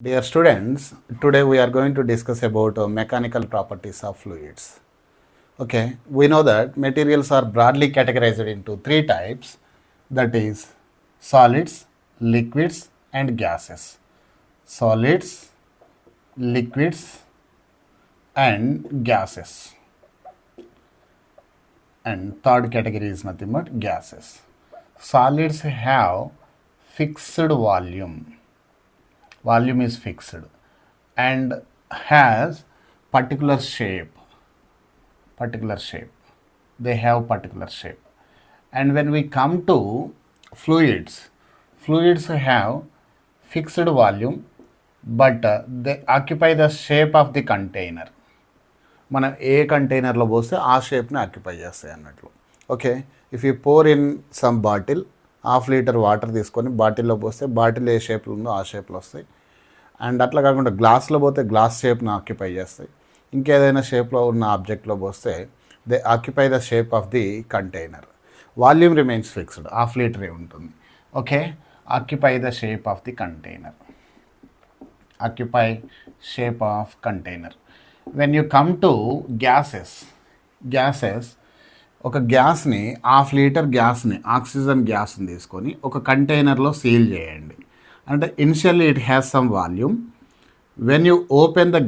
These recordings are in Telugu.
Dear students, today we are going to discuss about mechanical properties of fluids. Okay, we know that materials are broadly categorized into three types, that is solids, liquids and gases. Solids, liquids and gases. And third category is nothing but gases. Solids have fixed volume is fixed and has particular shape, they have particular shape. And when we come to fluids have fixed volume, but they occupy the shape of the container. మనం ఏ కంటైనర్లో పోస్తే ఆ షేప్ని ఆక్యుపై చేస్తాయి అన్నట్లు. Okay, if you pour in some bottle, half litre water తీసుకొని బాటిల్లో పోస్తే బాటిల్ ఏ షేప్లో ఉందో ఆ షేప్లో వస్తాయి. అండ్ అట్లా కాకుండా గ్లాస్లో పోతే గ్లాస్ షేప్ని ఆక్యుపై చేస్తాయి. ఇంకేదైనా షేప్లో ఉన్న ఆబ్జెక్ట్లో పోస్తే they occupy the shape of the container. Volume remains fixed, half లీటరే ఉంటుంది. Okay, occupy the shape of the container. Occupy shape of container. When you come to gases ఒక గ్యాస్ని, హాఫ్ లీటర్ గ్యాస్ని, ఆక్సిజన్ గ్యాస్ని తీసుకొని ఒక కంటైనర్లో సీల్ చేయండి. అంటే initially it has some volume. When you open the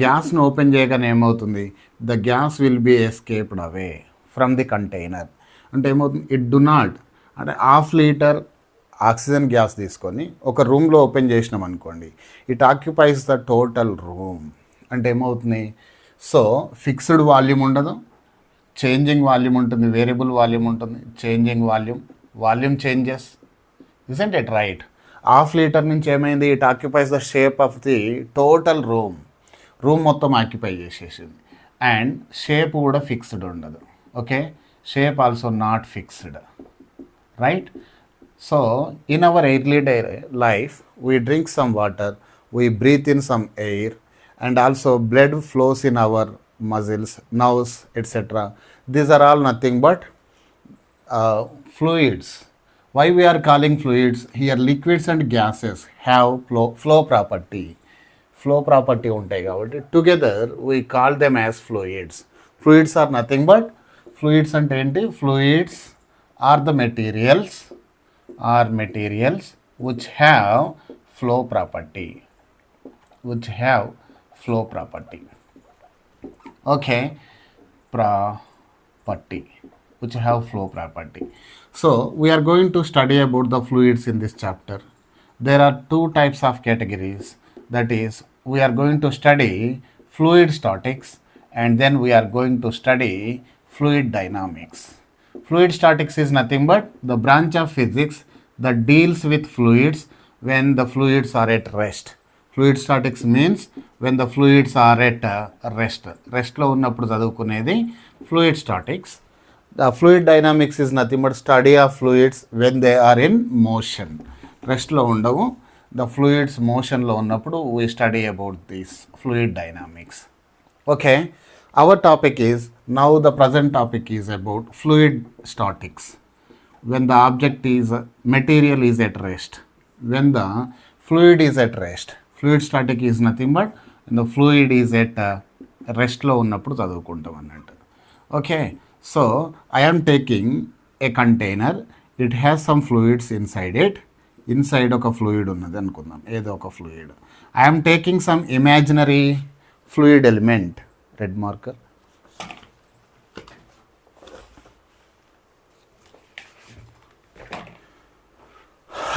గ్యాస్ను ఓపెన్ చేయగానే ఏమవుతుంది, the gas will be escaped away from the container. అంటే ఏమవుతుంది, ఇట్ డు నాట్, అంటే హాఫ్ లీటర్ ఆక్సిజన్ గ్యాస్ తీసుకొని ఒక రూమ్లో ఓపెన్ చేసినాం అనుకోండి, it occupies the total room. అంటే ఏమవుతుంది, సో ఫిక్స్డ్ వాల్యూమ్ ఉండదు, చేంజింగ్ వాల్యూమ్ ఉంటుంది, వేరియబుల్ వాల్యూమ్ ఉంటుంది, changing volume changes. Isn't it right? Half litre నుంచి ఏమైంది, it occupies the shape of the total room మొత్తం ఆక్యుపై చేసేసింది. అండ్ షేప్ కూడా ఫిక్స్డ్ ఉండదు. Okay, shape also not fixed, right? So in our early life we drink some water, we breathe in some air, and also blood flows in our muscles, nerves, etc. These are all nothing but fluids. Why we are calling fluids? Here liquids and gases have flow property ఉంటాయి కాబట్టి together we call them as fluids. Fluids are nothing but, fluids అంటే ఏంటి? Fluids are the materials which have flow property. Okay, which have flow property. So we are going to study about the fluids in this chapter. There are two types of categories, that is we are going to study fluid statics and then we are going to study fluid dynamics. Fluid statics is nothing but the branch of physics that deals with fluids when the fluids are at rest. Fluid statics means when the fluids are at rest లో ఉన్నప్పుడు చదువుకునేది fluid statics. The fluid dynamics is nothing but study of fluids when they are in motion. రెస్ట్లో ఉండవు, the fluids మోషన్లో ఉన్నప్పుడు we study about this fluid dynamics. Okay, our topic is, now the present topic is about fluid statics. When the material is at rest, when the fluid is at rest. Fluid static is nothing but when the fluid is at రెస్ట్లో ఉన్నప్పుడు చదువుకుంటాం అన్నట్టు. Okay, so I am taking a container, it has some fluids inside ఒక ఫ్లూయిడ్ ఉన్నది అనుకుందాం, ఏదో ఒక fluid. I am taking some imaginary fluid element, red marker.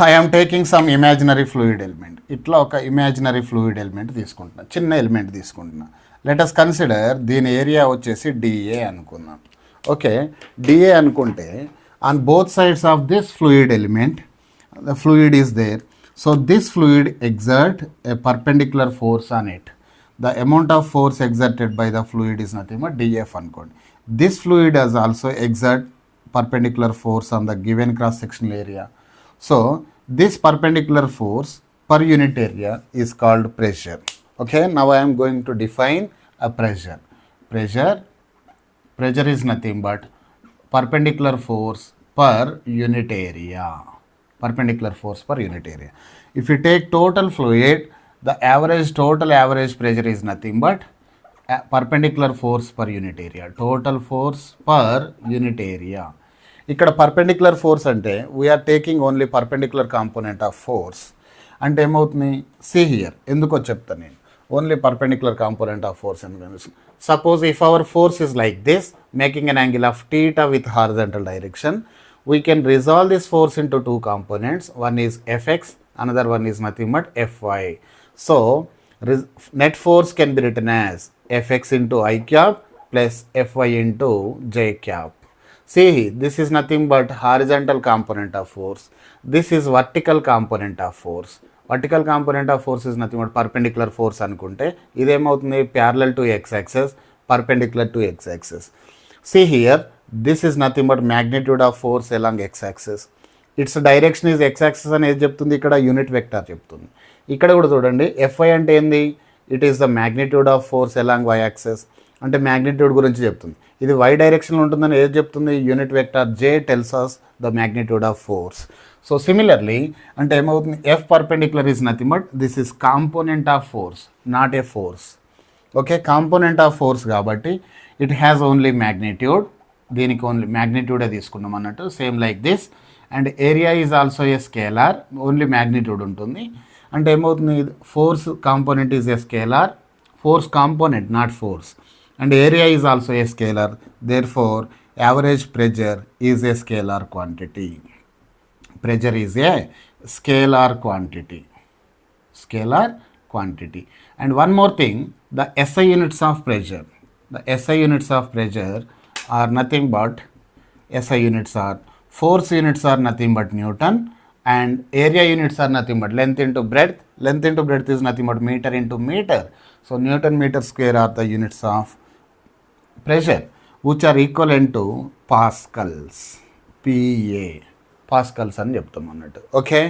I am taking some imaginary fluid element. ఇట్లా ఒక ఇమాజినరీ ఫ్లూయిడ్ ఎలిమెంట్ తీసుకుంటున్నా, చిన్న ఎలిమెంట్ తీసుకుంటున్నా. లెట్ అస్ కన్సిడర్ దీని ఏరియా వచ్చేసి డిఏ అనుకుందాం. ఓకే, డిఏ అనుకుంటే on both sides of this fluid element the fluid is there. So this fluid exert a perpendicular force on it. The amount of force exerted by the fluid is nothing but dF అనుకోండి. This fluid has also exert perpendicular force on the given cross sectional area. So this perpendicular force per unit area is called pressure. Okay, now I am going to define a pressure. Pressure is nothing but perpendicular force per unit area. If you take total fluid, the total average pressure is nothing but perpendicular force per unit area. Total force per unit area. ఇక్కడ పర్పెండిక్యులర్ ఫోర్స్ అంటే we are taking only perpendicular component of force అంటే ఏమవుతుంది, సి హియర్ ఎందుకో చెప్తాను నేను, only perpendicular component of force అని. Suppose if our force is like this making an angle of theta with horizontal direction, we can resolve this force into two components. One is Fx, another one is nothing but Fy. So net force can be written as Fx into I cap plus Fy into J cap. See, this is nothing but horizontal component of force. This is vertical component of force. Vertical component of force is nothing but perpendicular force అనుకుంటే ఇదేమవుతుంది, parallel to x-axis, perpendicular to x-axis. See here, this is nothing but magnitude of force along x-axis. Its direction is x-axis అని ఏది చెప్తుంది, ఇక్కడ యూనిట్ వెక్టార్ చెప్తుంది. ఇక్కడ కూడా చూడండి, Fy అంటే ఏంది, it is the magnitude of force along y-axis అంటే మ్యాగ్నిట్యూడ్ గురించి చెప్తుంది. ఇది y డైరెక్షన్లో ఉంటుందని ఏది చెప్తుంది, unit vector J tells us the magnitude of force. So similarly అంటే ఏమవుతుంది, F perpendicular is nothing but this is component of force, not a force. Okay, component of force కాబట్టి ఇట్ హ్యాస్ ఓన్లీ మ్యాగ్నిట్యూడ్, దీనికి ఓన్లీ మ్యాగ్నిట్యూడే తీసుకున్నాం అన్నట్టు. Same like this. And area is also a scalar, only magnitude ఉంటుంది. అంటే ఏమవుతుంది, force component is a scalar, force component not force, and area is also a scalar, therefore average pressure is a scalar quantity. Pressure is a scalar quantity, scalar quantity. And one more thing, the SI units of pressure, the SI units of pressure are nothing but, SI units are, force units are nothing but Newton, and area units are nothing but length into breadth. Length into breadth is nothing but meter into meter. So Newton meter square are the units of pressure, which are equivalent to pascals, PA, pascals అని చెప్తాం అన్నట్టు. ఓకే,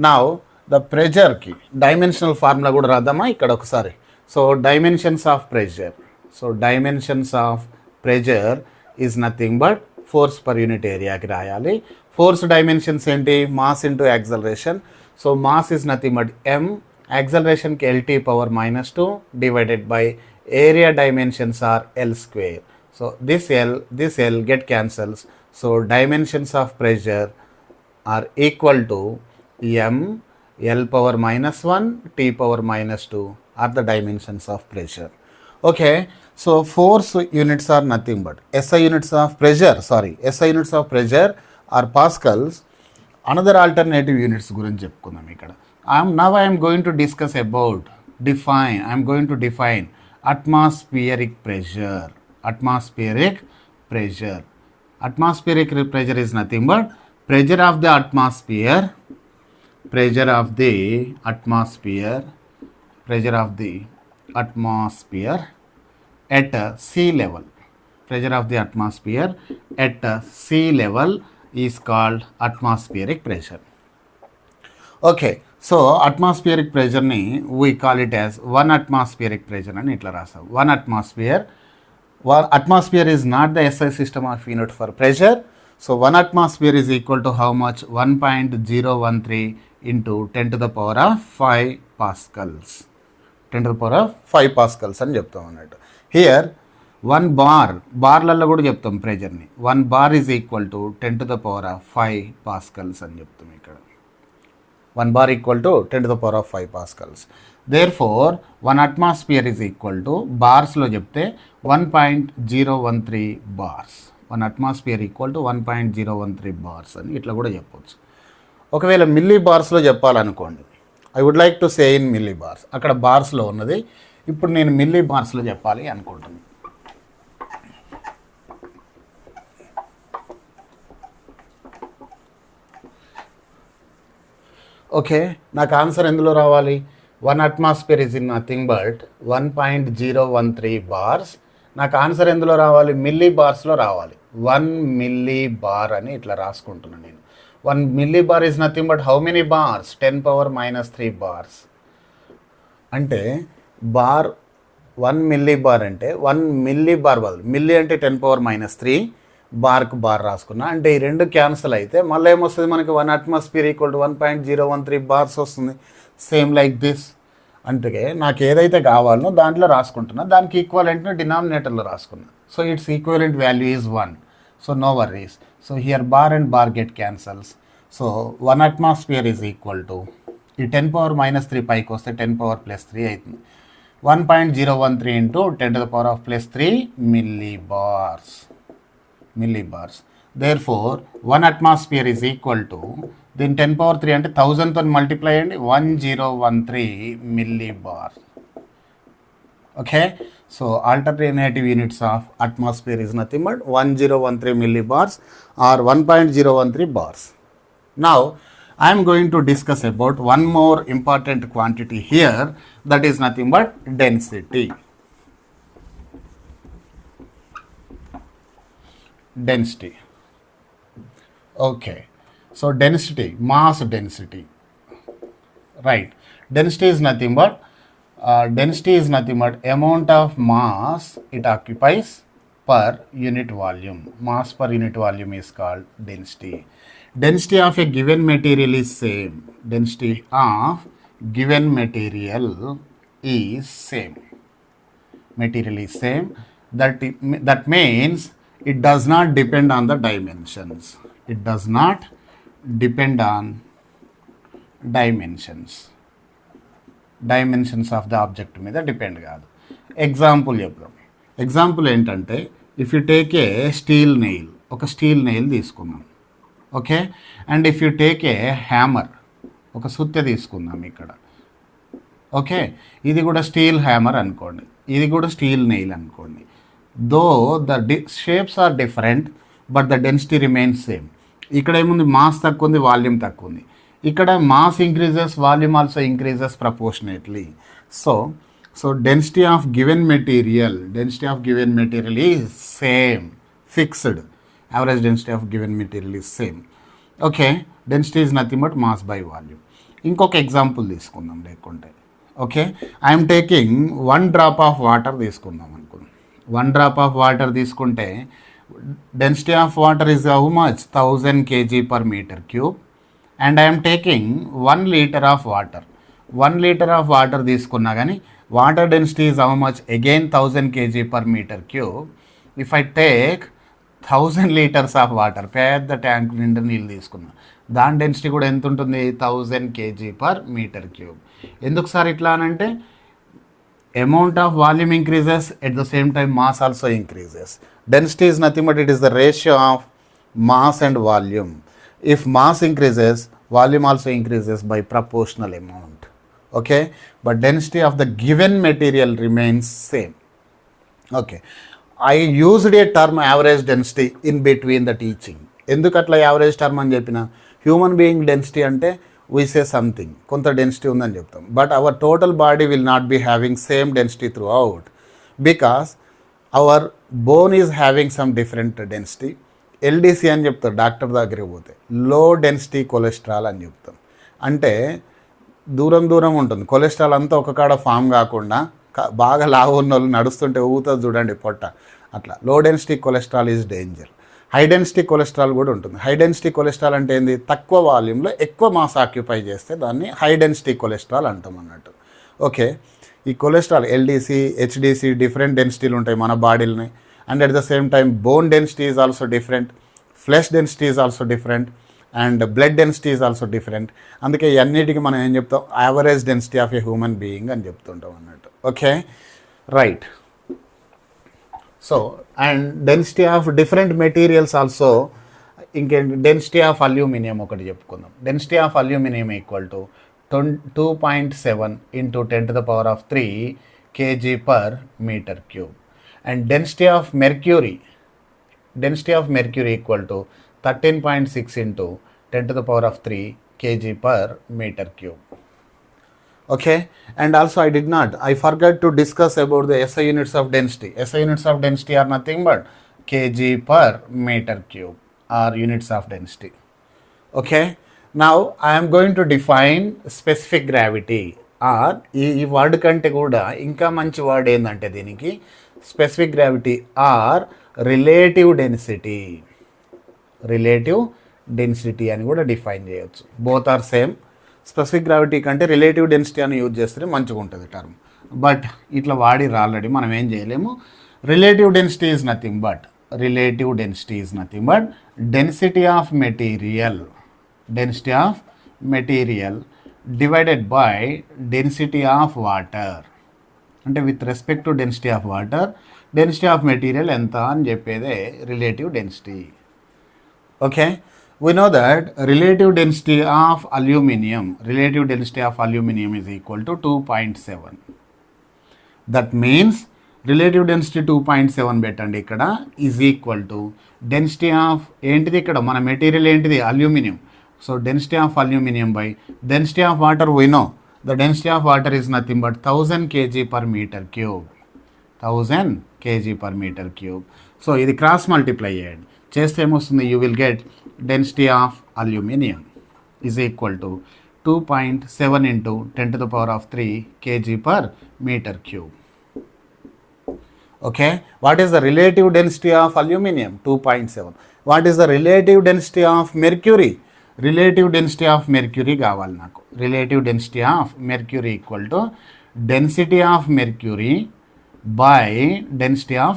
నౌ ద ప్రెజర్కి డైమెన్షనల్ ఫార్ములా కూడా రాద్దామా ఇక్కడ ఒకసారి. So dimensions of pressure, so dimensions of pressure is nothing but force per unit ఏరియాకి రాయాలి. ఫోర్స్ డైమెన్షన్స్ ఏంటి, mass into acceleration. So mass is nothing but m, యాక్సలరేషన్కి LT power -2 divided by area dimensions are L square. So this L get cancels. So dimensions of pressure are equal to m, L power -1, T power -2 are the dimensions of pressure. Okay, so force units are nothing but SI units of pressure, SI units of pressure are pascals. Another alternative units గురించి చెప్పుకుందాం ఇక్కడ. Now I am going to discuss about, I am going to define atmospheric pressure. Atmospheric pressure. Atmospheric pressure is nothing but pressure of the atmosphere, pressure of the atmosphere, pressure of the atmosphere at sea level. Pressure of the atmosphere at sea level is called atmospheric pressure. Okay, so atmospheric pressure ni we call it as 1 atmospheric pressure అని ఇట్లా రాస్తాం. 1 atmosphere. Atmosphere is not the SI system of unit for pressure. So 1 atmosphere is equal to how much, 1.013 into 10 to the power of 5 pascals. 10 to the power of 5 pascals అని చెప్తాం అన్నట్టు. Here 1 bar, బార్లలో కూడా చెప్తాం ప్రెజర్ని. 1 bar is equal to 10 to the power of 5 pascals అని చెప్తాం ఇక్కడ. 1 bar equal to 10 to the power of 5 pascals. Therefore 1 atmosphere is equal to, బార్స్లో చెప్తే 1.013 bars. 1 atmosphere equal to 1.013 bars అని ఇట్లా కూడా చెప్పవచ్చు. ఒకవేళ మిల్లీ బార్స్లో చెప్పాలనుకోండి, I would like to say in millibars, అక్కడ బార్స్లో ఉన్నది, ఇప్పుడు నేను మిల్లీ బార్స్లో చెప్పాలి అనుకుంటున్నాను. ఓకే, నాకు ఆన్సర్ ఎందులో రావాలి, 1 atmosphere is in nothing but 1.013 bars. నాకు ఆన్సర్ ఎందులో రావాలి, మిల్లీ బార్స్లో రావాలి. 1 milli bar అని ఇట్లా రాసుకుంటున్నాను నేను. 1 milli bar is nothing but how many bars, 10 power -3 bars. అంటే బార్ 1 milli bar అంటే 1 milli bar బదులు, మిల్లీ అంటే 10 power -3, బార్కు బార్ రాసుకున్నా. అంటే ఈ రెండు క్యాన్సిల్ అయితే మళ్ళీ ఏమొస్తుంది మనకి 1 atmosphere ఈక్వల్ టు 1.013 బార్స్ వస్తుంది. Same like this. అంటే నాకు ఏదైతే కావాలనో దాంట్లో రాసుకుంటున్నా, దానికి ఈక్వలెంట్ను డినామినేటర్లో రాసుకున్నా. So its equivalent value is 1. So no worries. So here bar and bar get cancels. So 1 atmosphere is equal to ఈ 10⁻³ పైకి వస్తే 10⁻+3 అవుతుంది. 1.013 into 10⁻+3 millibars. Therefore 1 atmosphere is equal to, then 10⁻³ అంటే 1000తో మల్టిప్లై అండి, 1013 millibars. Okay, so alternative units of atmosphere is nothing but 1013 millibars or 1.013 bars. Now I am going to discuss about one more important quantity here, that is nothing but density. Okay, so density, mass density, right? Density is nothing but amount of mass it occupies per unit volume. Mass per unit volume is called density. Density of a given material is same. Density of given material is same. Material is same. That means it does not depend on the dimensions. It does not depend on dimensions of the object మీద డిపెండ్ కాదు. ఎగ్జాంపుల్ చెప్దాం. ఎగ్జాంపుల్ ఏంటంటే, if you take a steel nail, ఒక స్టీల్ నెయిల్ తీసుకుందాం. Okay, and if you take a hammer, ఒక సుత్తె తీసుకుందాం ఇక్కడ. ఓకే, ఇది కూడా స్టీల్ హ్యామర్ అనుకోండి, ఇది కూడా స్టీల్ నెయిల్ అనుకోండి. Though the shapes are different but the density remains same. ఇక్కడ ఏముంది, మాస్ తక్కువ ఉంది, వాల్యూమ్ తక్కువ ఉంది. ఇక్కడ mass increases, volume also increases proportionately. So density of given material is same, fixed. Average density of given material is same. Okay, density is nothing but mass by volume. ఇంకొక ఎగ్జాంపుల్ తీసుకుందాం లేకుంటే. Okay, I'm taking 1 drop of water తీసుకుందాం అనుకుందాం. 1 drop ఆఫ్ వాటర్ తీసుకుంటే density of water is how much, 1000 kg/m³. And I'm taking 1 liter of water. 1 liter of water తీసుకున్నా కానీ water density is how much, again 1000 kg/m³. If I take 1000 liters of water, పెద్ద ట్యాంక్ నిండా నీళ్ళు తీసుకున్నాం, దాని డెన్సిటీ కూడా ఎంత ఉంటుంది, 1000 kg/m³. ఎందుకు సార్ ఇట్లా అనంటే, amount of volume increases, at the same time mass also increases. Density is nothing but it is the ratio of mass and volume. If mass increases, volume also increases by proportional amount. Okay, but density of the given material remains same. Okay, I used A term average density in between the teaching. ఎందుకు అట్లా యావరేజ్ టర్మ్ అని చెప్పిన, హ్యూమన్ బీయింగ్ డెన్సిటీ అంటే వీ సే సంథింగ్, కొంత డెన్సిటీ ఉందని చెప్తాం. But our total body will not be having same density throughout, because our bone is having some different density. LDC అని చెప్తారు డాక్టర్ దగ్గరికి పోతే, లో డెన్సిటీ కొలెస్ట్రాల్ అని చెప్తాం. అంటే దూరం ఉంటుంది కొలెస్ట్రాల్ అంతా ఒక కాడ ఫామ్ కాకుండా, బాగా లావు ఉన్న వాళ్ళు నడుస్తుంటే ఊగుతుంది చూడండి పొట్ట, అట్లా low density cholesterol is danger. High density cholesterol కూడా ఉంటుంది. హై డెన్సిటీ కొలెస్ట్రాల్ అంటే ఏంది, తక్కువ వాల్యూమ్లో ఎక్కువ మాస్ ఆక్యుపై చేస్తే దాన్ని హై డెన్సిటీ కొలెస్ట్రాల్ అంటాం అన్నట్టు. ఓకే, ఈ కొలెస్ట్రాల్ ఎల్డిసి, హెచ్డిసి డిఫరెంట్ డెన్సిటీలు ఉంటాయి మన బాడీలని. And at the same time bone density is also different, flesh density is also different, and blood density is also different. అందుకే అన్నిటికీ మనం ఏం చెప్తాం, average density of a human being అని చెప్తుంటాం అన్నట్టు. Okay, right. So and density of different materials also. ఇంకేంటి, డెన్సిటీ ఆఫ్ అల్యూమినియం ఒకటి చెప్పుకుందాం. Density of aluminium equal to 2.7 into 10⁻³ kg/m³. And density of mercury equal to 13.6 into 10⁻³ kg/m³. Okay, and also I forgot to discuss about the SI units of density. SI units of density are nothing but kg/m³ are units of density. Okay, now I am going to define specific gravity. or ఈ వర్డ్ కంటే కూడా ఇంకా మంచి వర్డ్ ఏంటంటే దీనికి specific gravity or relative density అని కూడా డిఫైన్ చేయొచ్చు. Both are same. Specific gravity కంటే రిలేటివ్ డెన్సిటీ అని యూజ్ చేస్తే మంచిగా ఉంటుంది టర్మ్. బట్ ఇట్లా వాడిర్రు ఆల్రెడీ, మనం ఏం చేయలేము. Relative density is nothing but density of material divided by density of water. అంటే with respect to density of water density of material ఎంత అని చెప్పేదే relative density. Okay, we know that relative density of aluminum is equal to 2.7. that means relative density 2.7 పెట్టండి ఇక్కడ is equal to density of ఏంటిది ఇక్కడ మన మెటీరియల్ ఏంటిది aluminium. So density of aluminum by density of water we know the density of water is nothing but 1000 kg per meter cube. So ఇది క్రాస్ మల్టిప్లై చేయండి, చేస్తే ఏమొస్తుంది, you will get density of aluminium is equal to 2.7 into 10⁻³ kg per meter cube. Okay, what is the relative density of aluminum? 2.7. What is the relative density of mercury? Relative density of mercury కావాలి నాకు. Relative density of mercury equal to density of mercury by density of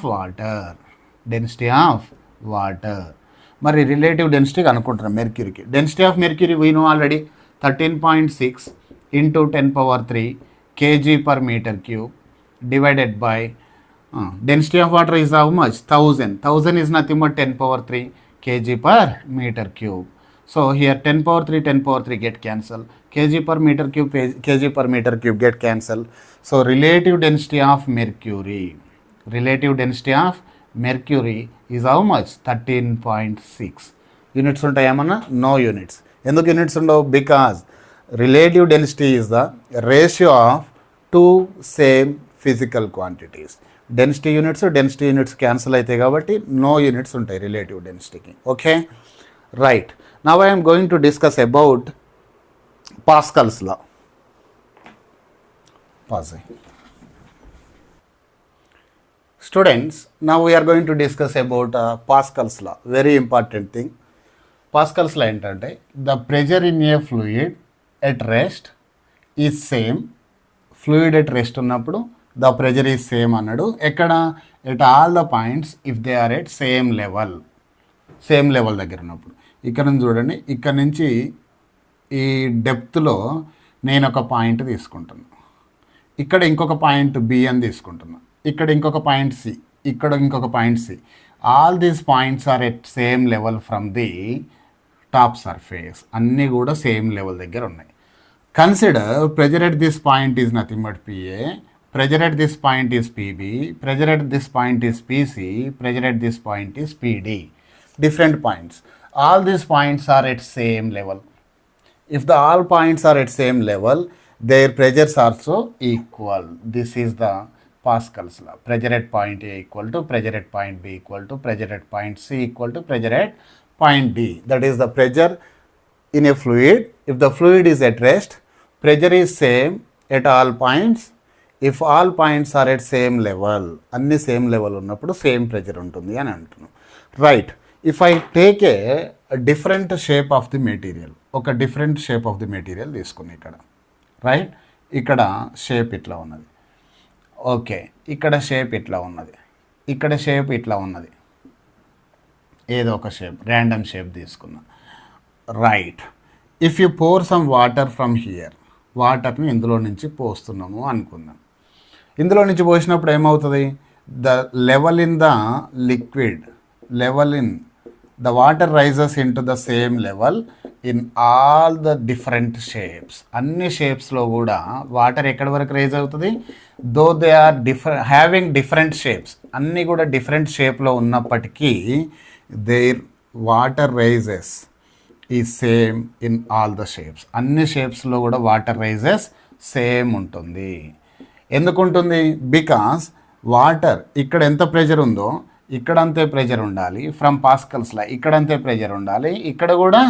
water. మరి రిలేటివ్ డెన్సిటీ కనుక్కుంటున్నాం మెర్క్యూరీకి. Density of mercury we know already 13.6 into 10⁻³ kg per meter cube divided by density of water is how much? 1000 is nothing but 10⁻³ kg per meter cube. So here 10⁻³ get cancelled, kg per meter cube get cancelled. So relative density of mercury is how much? 13.6. Units ఉంటాయి ఏమన్నా? No units. ఎందుకు యూనిట్స్ ఉండవు? Because relative density is the ratio of two same physical quantities. Density units cancel అవుతాయి కాబట్టి నో యూనిట్స్ ఉంటాయి రిలేటివ్ డెన్సిటీకి. Okay, right. Now I'm going to discuss about Pascal's law. Students, now we are going to discuss about Pascal's law. Very important thing. Pascal's law ఏంటంటే the pressure in a fluid at rest is same. Fluid at rest ఉన్నప్పుడు the pressure is same అన్నాడు. ఎక్కడ? at all the points if they are at same level దగ్గర ఉన్నప్పుడు. ఇక్కడ నుంచి చూడండి, ఇక్కడ నుంచి ఈ డెప్త్లో నేను ఒక పాయింట్ తీసుకుంటున్నాను, ఇక్కడ ఇంకొక పాయింట్ బి అని తీసుకుంటున్నాను, ఇక్కడ ఇంకొక పాయింట్ సి, ఇక్కడ ఇంకొక point C. All these points are at same level from the top surface. అన్నీ కూడా సేమ్ లెవెల్ దగ్గర ఉన్నాయి. Consider pressure at this point is nothing but PA, pressure at this point is PB, pressure at this point is PC, pressure at this point is PD. Different points. All these points are at same level. If the all points are at same level, their pressures are also equal. This is the Pascal's law. Pressure at point A equal to pressure at point B equal to pressure at point C equal to pressure at point D. That is the pressure in a fluid. If the fluid is at rest, pressure is same at all points. If all points are at same level, అన్ని సేమ్ లెవెల్ ఉన్నప్పుడు సేమ్ ప్రెజర్ ఉంటుంది అని అంటున్నాం. Right. If I take a different shape of the material, ఒక different shape of the material తీసుకుని ఇక్కడ, రైట్, ఇక్కడ షేప్ ఇట్లా ఉన్నది, ఓకే, ఇక్కడ షేప్ ఇట్లా ఉన్నది, ఇక్కడ షేప్ ఇట్లా ఉన్నది, ఏదో ఒక షేప్, ర్యాండమ్ షేప్ తీసుకున్నా, right. If you pour some water from here, వాటర్ని ఇందులో నుంచి పోస్తున్నాము అనుకుందాం. ఇందులో నుంచి పోసినప్పుడు ఏమవుతుంది? The level in the liquid, the water rises into the same level in all the different shapes. అన్ని షేప్స్లో కూడా వాటర్ ఎక్కడి వరకు రైజ్ అవుతుంది? Though they are having different shapes, అన్నీ కూడా డిఫరెంట్ షేప్లో ఉన్నప్పటికీ దేర్ వాటర్ రైజెస్ ఈ same in all the shapes. అన్ని షేప్స్లో కూడా వాటర్ రైజెస్ సేమ్ ఉంటుంది. ఎందుకు ఉంటుంది? బికాస్ వాటర్ ఇక్కడ ఎంత ప్రెషర్ ఉందో ఇక్కడ అంతే ప్రెషర్ ఉండాలి. ఫ్రమ్ పాస్కల్స్లా ఇక్కడ అంతే ప్రెషర్ ఉండాలి, ఇక్కడ కూడా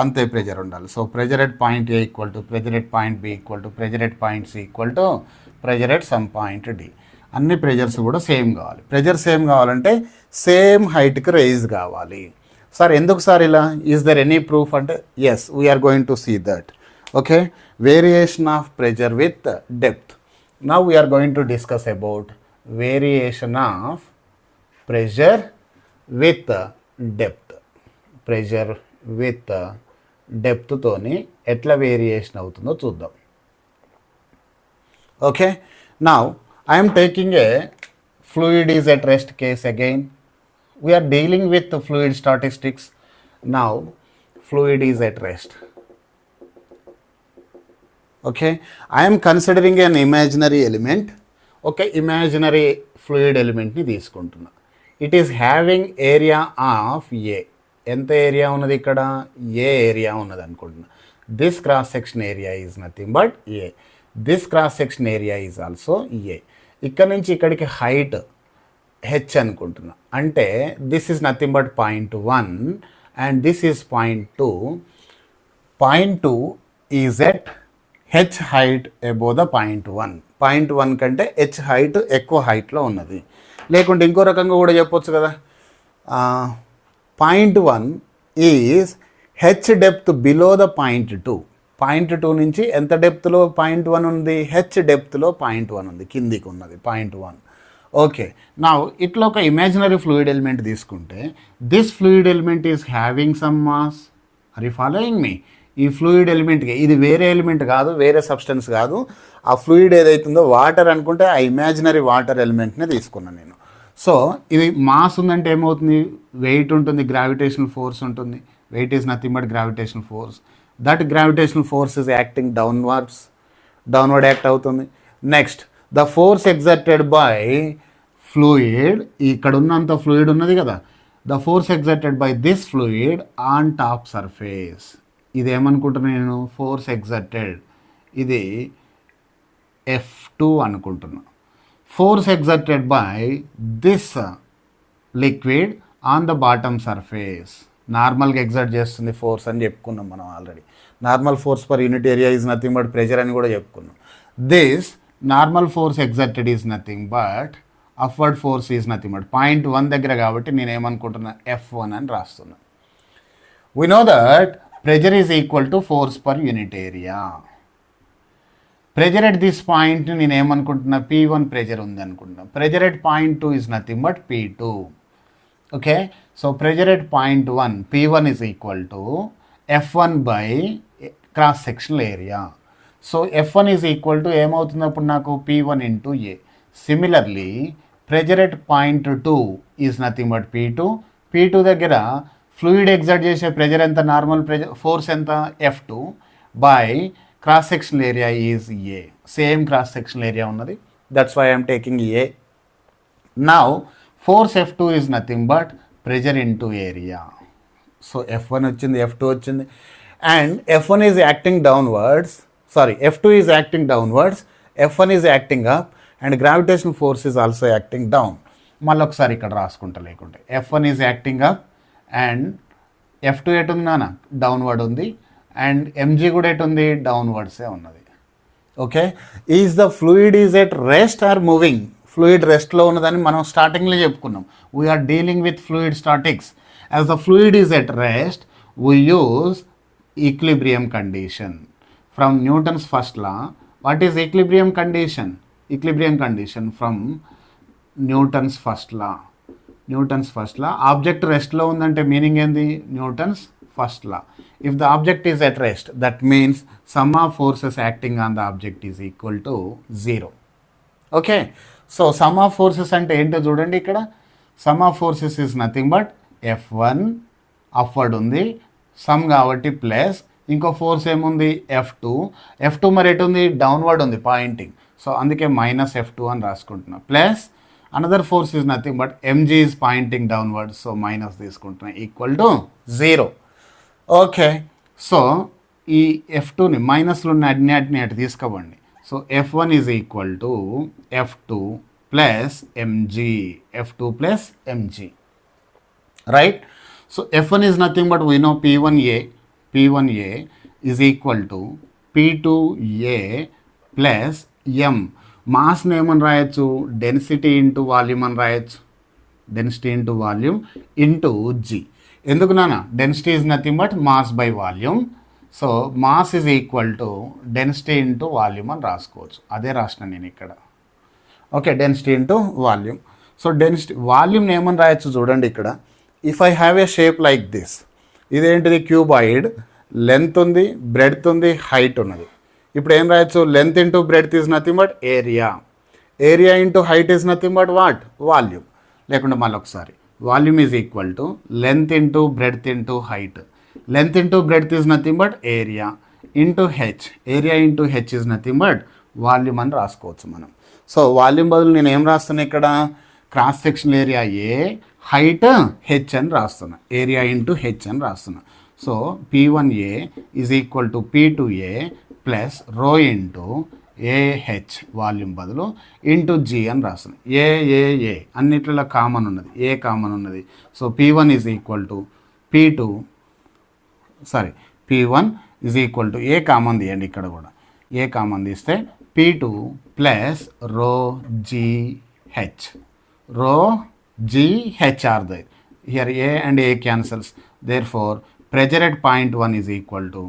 అంతే ప్రెషర్ ఉండాలి. So pressure at point A equal to pressure at point B equal to pressure at point C equal to pressure at some point D. అన్ని ప్రెజర్స్ కూడా సేమ్ కావాలి. ప్రెజర్ సేమ్ కావాలంటే సేమ్ హైట్కి రైజ్ కావాలి. సార్ ఎందుకు సార్ ఇలా? ఈజ్ దర్ ఎనీ ప్రూఫ్ అంటే yes, we're going to see that. Okay, variation of pressure with depth. Now we're going to discuss about variation of pressure with depth. Pressure with డెప్త్తోని ఎట్లా వేరియేషన్ అవుతుందో చూద్దాం. Okay, now I am taking a fluid is at rest case again. We are dealing with the fluid statistics. Now fluid is at rest. Okay, I am considering an imaginary element. Okay, imaginary fluid element ni తీసుకుంటున్నా. It is having area of A. ఎంత ఏరియా ఉన్నది ఇక్కడ? ఏ ఏరియా ఉన్నది అనుకుంటున్నా. This cross section area is nothing but A. This cross section area is also a. ఇక్కడ నుంచి ఇక్కడికి హైట్ హెచ్ అనుకుంటున్నా. అంటే this is nothing but 0.1 and this is 0.2. 0.2 is at H height above the 0.1. 0.1 కంటే హెచ్ హైట్ ఎక్కువ హైట్లో ఉన్నది. లేకుంటే ఇంకో రకంగా కూడా చెప్పొచ్చు కదా, 0.1 is H depth below the 0.2. 0.2 నుంచి ఎంత డెప్త్లో 0.1 ఉంది? హెచ్ డెప్త్లో 0.1 ఉంది, కిందికి ఉన్నది 0.1. ఓకే, నా ఇట్లా ఒక ఇమాజినరీ ఫ్లూయిడ్ ఎలిమెంట్ తీసుకుంటే this fluid element is having some mass. Are you following me? ఈ ఫ్లూయిడ్ ఎలిమెంట్కి, ఇది వేరే ఎలిమెంట్ కాదు, వేరే సబ్స్టెన్స్ కాదు, ఆ ఫ్లూయిడ్ ఏదైతుందో వాటర్ అనుకుంటే ఆ ఇమాజినరీ వాటర్ ఎలిమెంట్నే తీసుకున్నాను నేను. సో ఇది మాస్ ఉందంటే ఏమవుతుంది? వెయిట్ ఉంటుంది, గ్రావిటేషనల్ ఫోర్స్ ఉంటుంది. Weight is nothing but gravitational force. That gravitational force is acting downward act అవుతుంది. Next the force exerted by fluid, ఇక్కడ ఉన్నంత ఫ్లూయిడ్ ఉన్నది కదా, the force exerted by this fluid on top surface. ఇది ఏమనుకుంటున్నాను నేను? ఫోర్స్ ఎగ్జర్టెడ్, ఇది F2 అనుకుంటున్నా. Force exerted by this liquid on the bottom surface. నార్మల్గా ఎగ్జర్ట్ చేస్తుంది ఫోర్స్ అని చెప్పుకున్నాం మనం already. Normal force per unit area is nothing but pressure అని కూడా చెప్పుకున్నాం. This normal force exerted is nothing but upward force is nothing but 0.1 దగ్గర కాబట్టి నేను ఏమనుకుంటున్నా? F1 అని రాస్తున్నా. We know that pressure is equal to force per unit area. Pressure at this point నేను ఏమనుకుంటున్నా? P1 ప్రెజర్ ఉంది అనుకుంటున్నా. Pressure at 0.2 is nothing but P2. Okay, so pressure at 0.1 P1 is equal to F1 by cross sectional area. So F1 is equal to ఏమవుతుంది అప్పుడు నాకు? P1 into A. Similarly pressure at 0.2 is nothing but P2. P2 దగ్గర ఫ్లూయిడ్ ఎగ్జర్ట్ చేసే ప్రెజర్ ఎంత? నార్మల్ ప్రెజర్ ఫోర్స్ ఎంత? F2 by cross sectional area is A. Same cross sectional area ఉన్నది, that's why I'm taking A. Now force F2 is nothing but pressure into area. So F1 వచ్చింది, F2 వచ్చింది, and F1 is acting downwards, F2 is acting downwards, F1 is acting up, and gravitational force is also acting down. మళ్ళీ ఒకసారి ఇక్కడ రాసుకుంటా లేకుంటే F1 is acting up and F2 ఎటు ఉంది నాన్న? డౌన్వర్డ్ ఉంది, అండ్ mg కూడా ఎటు ఉంది? డౌన్వర్డ్సే ఉన్నది. Okay, is the fluid is at rest or moving? Fluid రెస్ట్లో ఉన్నదని మనం స్టార్టింగ్లో చెప్పుకున్నాం. We are dealing with fluid statics. As the fluid is at rest we use equilibrium condition from Newton's first law. What is equilibrium condition? Equilibrium condition from Newton's first law. Newton's first law. Object రెస్ట్లో ఉందంటే మీనింగ్ ఏంది? Newton's first law. If the object is at rest, that means sum of forces acting on the object is equal to 0. Okay, so sum of forces అంటే ఏంటో చూడండి ఇక్కడ. sum of forces is nothing but F1 upward ఉంది, సమ్ కాబట్టి ప్లస్ ఇంకో ఫోర్స్ ఏముంది? F2 మరి ఎటు ఉంది? డౌన్వర్డ్ ఉంది, పాయింటింగ్. సో అందుకే మైనస్ F2 అని రాసుకుంటున్నా. Plus another force is nothing but mg is pointing downward, so minus తీసుకుంటున్నా, ఈక్వల్ టు 0. ఓకే, సో ఈ F2ని మైనస్లో ఉన్న అన్నిటిని అటు తీసుకోబండి. So F1 is equal to F2 plus mg, F2 plus mg, right? So F1 is nothing but we know P1A is equal to P2A plus m. మాస్ని ఏమని రాయొచ్చు, డెన్సిటీ ఇంటూ వాల్యూమ్ అని రాయొచ్చు. Density into volume into g. ఎందుకు నాన్న, density is nothing but mass by volume. So mass is equal to density into volume అని రాసుకోవచ్చు. అదే రాసిన నేను ఇక్కడ. Okay, density into volume. So density వాల్యూమ్ని ఏమని రాయొచ్చు చూడండి ఇక్కడ. If I have a shape like this, ఇదేంటిది క్యూబాయిడ్, లెంత్ ఉంది, బ్రెడ్త్ ఉంది, హైట్ ఉన్నది. ఇప్పుడు ఏం రాయొచ్చు, length into breadth is nothing but area, area into height is nothing but what, volume. లేకుండా మళ్ళీ ఒకసారి, volume is equal to length into breadth into height. Length into breadth is nothing but area into H, area into H is nothing but volume అని రాసుకోవచ్చు మనం. సో వాల్యూమ్ బదులు నేను ఏం రాస్తున్నా ఇక్కడ, క్రాస్ సెక్షన్ ఏరియా ఏ, హైట్ హెచ్ అని రాస్తున్నా, ఏరియా ఇంటూ హెచ్ అని రాస్తున్నా. So P1A is equal to P2A plus rho into AH, volume బదులు ఇంటూ జీ అని రాస్తుంది. ఏ అన్నిట్లలో కామన్ ఉన్నది, ఏ కామన్ ఉన్నది. So P1 is equal to P1 is equal to a common తీయండి ఇక్కడ కూడా, ఏ కామన్ తీస్తే P2 plus rho g h, rho g h are they here, a and a cancels. Therefore pressure at point 1 is equal to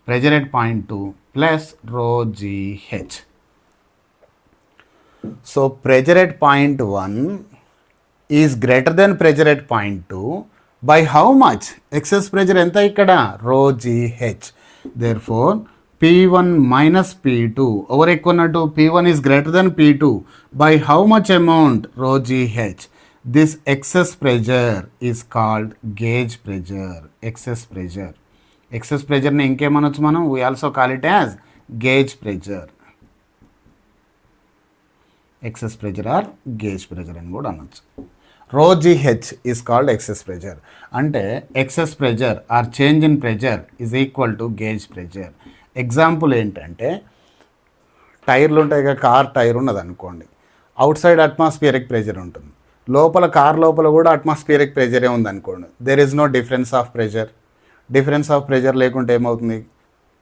pressure at point 2 plus rho GH. So pressure at point 1 is greater than pressure at point 2 by how much? Excess pressure enta ikkada, rho GH. Therefore P1 minus P2 over equal to P1 is greater than P2 by how much amount, rho GH. This excess pressure is called gauge pressure. Excess pressure, excess pressure ni ఇంకేమనొచ్చు మనం, we also call it as gauge pressure. excess pressure or gauge pressure అని కూడా అనొచ్చు. rho GH is called excess pressure. అంటే excess pressure or change in pressure is equal to gauge pressure. Example ఏంటంటే, టైర్లు ఉంటాయి కదా, కార్ టైర్ ఉన్నది అనుకోండి, అవుట్ సైడ్ అట్మాస్ఫియరిక్ ప్రెషర్ ఉంటుంది, లోపల కార్ లోపల కూడా అట్మాస్ఫియరిక్ ప్రెషరే ఉంది అనుకోండి, there is no difference of pressure. Difference of pressure లేకుంటే ఏమవుతుంది,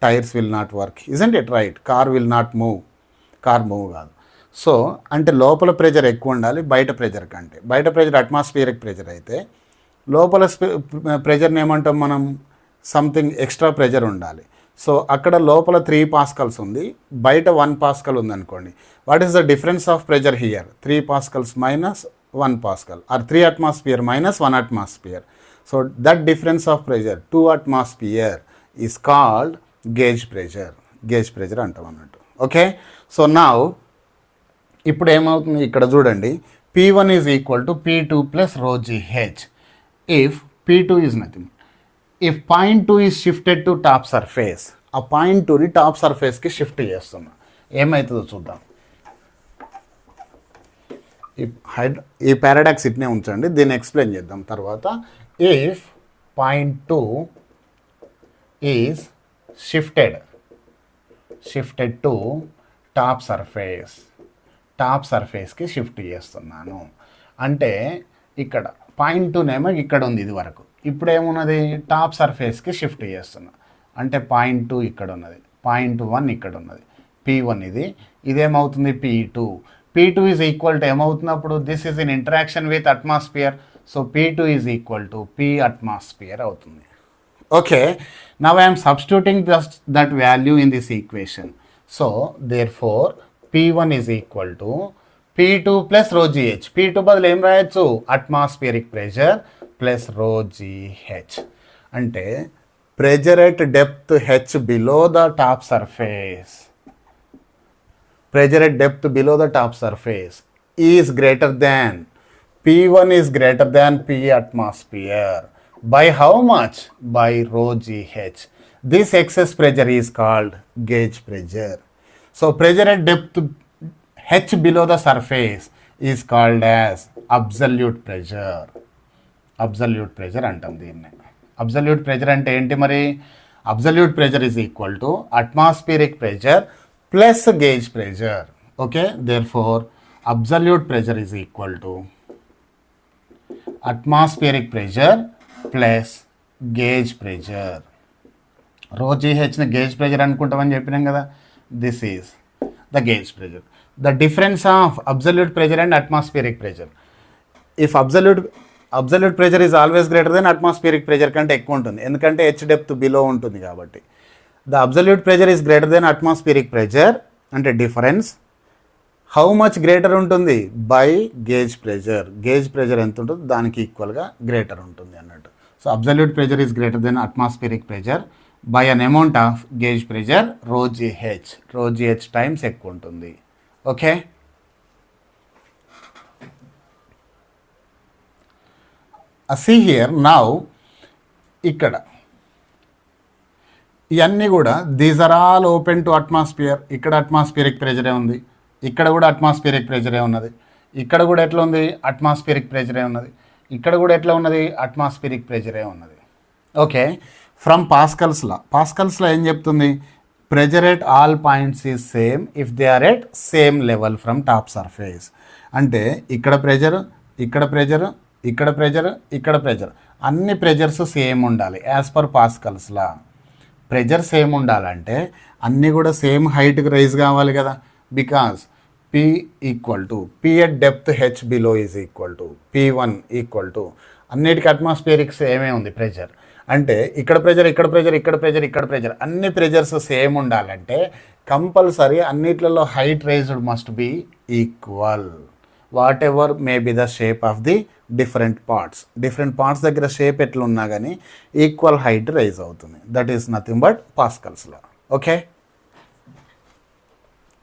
tyres will not work, isn't it right, car will not move, car move కాదు. సో అంటే లోపల ప్రెషర్ ఎక్కువ ఉండాలి బయట ప్రెషర్ కంటే. బయట ప్రెషర్ అట్మాస్ఫియరిక్ ప్రెషర్ అయితే లోపల ప్రెషర్ని ఏమంటాం మనం, సంథింగ్ ఎక్స్ట్రా ప్రెషర్ ఉండాలి. సో అక్కడ లోపల 3 pascals ఉంది, బయట 1 pascal ఉంది అనుకోండి. What is the difference of pressure here, 3 pascals minus 1 pascal or 3 atmosphere minus 1 atmosphere. So that difference of pressure, 2 atmosphere is called gauge pressure. Gauge pressure అంటాం అన్నట్టు. ఓకే, సో నౌ ఇప్పుడు ఏమవుతుంది ఇక్కడ చూడండి, P1 is equal to P2 plus rho GH if P2 is nothing. If point 2 is shifted to top surface, ఆ పాయింట్ 2ని టాప్ సర్ఫేస్కి షిఫ్ట్ చేస్తున్నా, ఏమవుతుందో చూద్దాం. ఈ పారాడాక్స్ ఇట్నే ఉంచండి, దీన్ని ఎక్స్ప్లెయిన్ చేద్దాం తర్వాత. If point 2 is shifted to top సర్ఫేస్కి షిఫ్ట్ చేస్తున్నాను అంటే, ఇక్కడ పాయింట్ 2నేమో ఇక్కడ ఉంది ఇది వరకు, ఇప్పుడు ఏమున్నది టాప్ సర్ఫేస్కి షిఫ్ట్ చేస్తున్నా అంటే పాయింట్ 2 ఇక్కడ ఉన్నది, పాయింట్ 1 ఇక్కడ ఉన్నది, P1 ఇదేమవుతుంది P2 ఈజ్ ఈక్వల్ టు ఏమవుతున్నప్పుడు, this is in interaction with atmosphere. So P2 is equal to P atmosphere అవుతుంది. Okay, now I'm substituting that value in this equation. So therefore P1 is equal to P2 plus rho GH. P2 బదులు ఏం రాయొచ్చు, atmospheric pressure plus rho GH. అంటే pressure at depth H below the top surface, pressure at depth below the top surface is greater than, P1 is greater than P atmosphere by how much, by rho GH. This excess pressure is called gauge pressure. So pressure at depth H below the surface is called as absolute pressure. Absolute pressure అంటాం దీన్ని. Absolute pressure అంటే ఏంటి మరి, absolute pressure is equal to atmospheric pressure plus gauge pressure. Okay, therefore absolute pressure is equal to atmospheric pressure plus gauge pressure. rho GH ని gauge pressure అనుకుంటామని చెప్పినాం కదా, this is the gauge pressure. The difference of absolute pressure and atmospheric pressure. If absolute pressure is always greater than atmospheric pressure కంటే ఎక్కువ ఉంటుంది, ఎందుకంటే హెచ్ డెప్త్ బిలో ఉంటుంది కాబట్టి. The absolute pressure is greater than atmospheric pressure అంటే డిఫరెన్స్ హౌ మచ్ గ్రేటర్ ఉంటుంది by gauge pressure. Gauge pressure ఎంత ఉంటుందో దానికి ఈక్వల్గా గ్రేటర్ ఉంటుంది అన్నట్టు. So absolute pressure is greater than atmospheric pressure by an amount of gauge pressure రో జీహెచ్ టైమ్స్ ఎక్కువ ఉంటుంది. ఓకే, see here now ఇక్కడ ఇవన్నీ కూడా these are all open to atmosphere. ఇక్కడ అట్మాస్ఫియరిక్ ప్రెజరే ఉంది, ఇక్కడ కూడా అట్మాస్ఫియరిక్ ప్రెజరే ఉన్నది, ఇక్కడ కూడా ఎట్లా ఉంది అట్మాస్ఫియరిక్ ప్రెజరే ఉన్నది, ఇక్కడ కూడా ఎట్లా ఉన్నది అట్మాస్ఫియరిక్ ప్రెజరే ఉన్నది. ఓకే, ఫ్రమ్ పాస్కల్స్లో ఏం చెప్తుంది, pressure at all points is same if they are at same level from top surface. అంటే ఇక్కడ ప్రెజర్, ఇక్కడ ప్రెజర్, ఇక్కడ ప్రెజర్, ఇక్కడ ప్రెజర్, అన్ని ప్రెజర్స్ సేమ్ ఉండాలి యాజ్ పర్ పాస్కల్స్లా. ప్రెజర్ సేమ్ ఉండాలంటే అన్నీ కూడా సేమ్ హైట్కి రైజ్ కావాలి కదా, because P equal to P at depth H below is equal to P1 equal to అన్నిటికీ అట్మాస్ఫియరిక్ సేమే ఉంది ప్రెజర్. అంటే ఇక్కడ ప్రెజర్, ఇక్కడ ప్రెజర్, ఇక్కడ ప్రెజర్, ఇక్కడ ప్రెజర్, అన్ని ప్రెజర్స్ సేమ్ ఉండాలంటే కంపల్సరీ అన్నిట్లలో height raised must be equal whatever may be the shape of the different parts దగ్గర షేప్ ఎట్లున్నా కానీ ఈక్వల్ హైట్ రైజ్ అవుతుంది. That is nothing but Pascal's law. Okay.